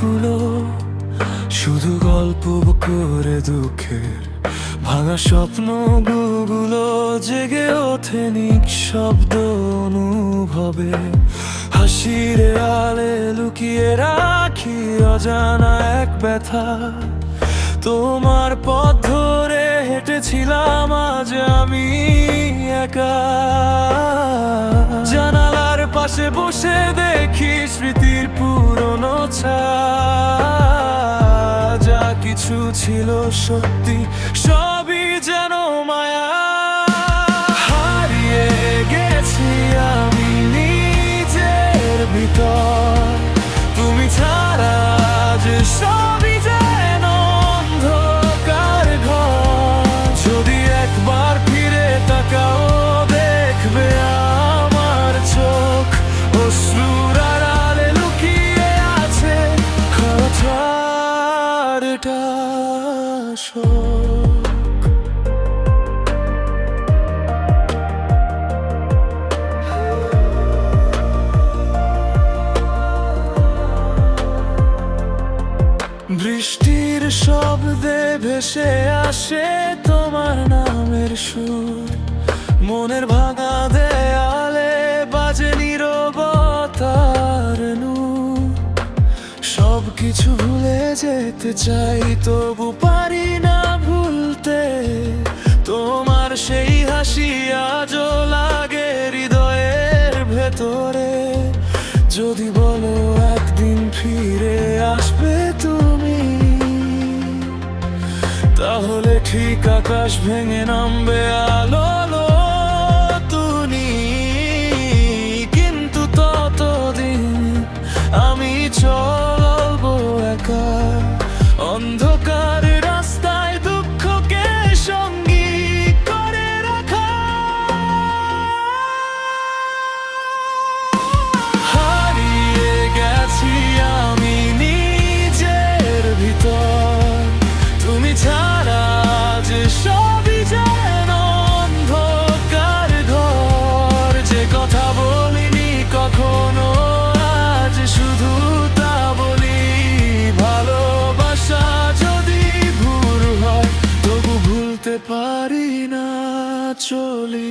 রাতগুলো শুধু গল্প করে দুঃখের ভাঙা স্বপ্নগুলো জেগে ওঠে নিঃশব্দ অনুভবে। হাসির আলে লুকিয়ে রাখি অজানা এক ব্যথা। তোমার পথ ধরে হেঁটেছিলাম আজ আমি একা। জানালার পাশে বসে দেখি স্মৃতির পুরনো ছায়া। যা কিছু ছিল সত্যি সবই যেন মায়া। হারিয়ে গেছি আমি নিজের ভিতর, তুমি ছাড়া যে সবই যেন অন্ধকার ঘর। যদি একবার ফিরে তাকাও দেখবে আমার চোখ অশ্রুর আড়ালে লুকিয়ে আছে কথাটা শোক। বৃষ্টির শব্দে ভেসে আসে তোমার নামের সুর। মনের ভাঙা দেয়ালে বাজে নীরবতার নূর। সবকিছু ভুলে যেতে চাই তবু পারি না ভুলতে। তোমার সেই হাসি আজও লাগে হৃদয়ের ভেতরে। যদি বলো একদিন ফিরে আসবে তুমি, তাহলে ঠিক আকাশ ভেঙে নামবে আলো তুমি। কিন্তু ততদিন আমি চলবো একা অন্ধকার রাস্তায় দুঃখকে সঙ্গী করে রাখা। হারিয়ে গেছি আমি নিজের ভিতর, তুমি ছাড়া যে সবই যেন অন্ধকার ঘর। যে কথা বলিনি কখনো আজ শুধু তা বলি। ভালোবাসা যদি ভুল হয় তবু ভুলতে পারি না চলি।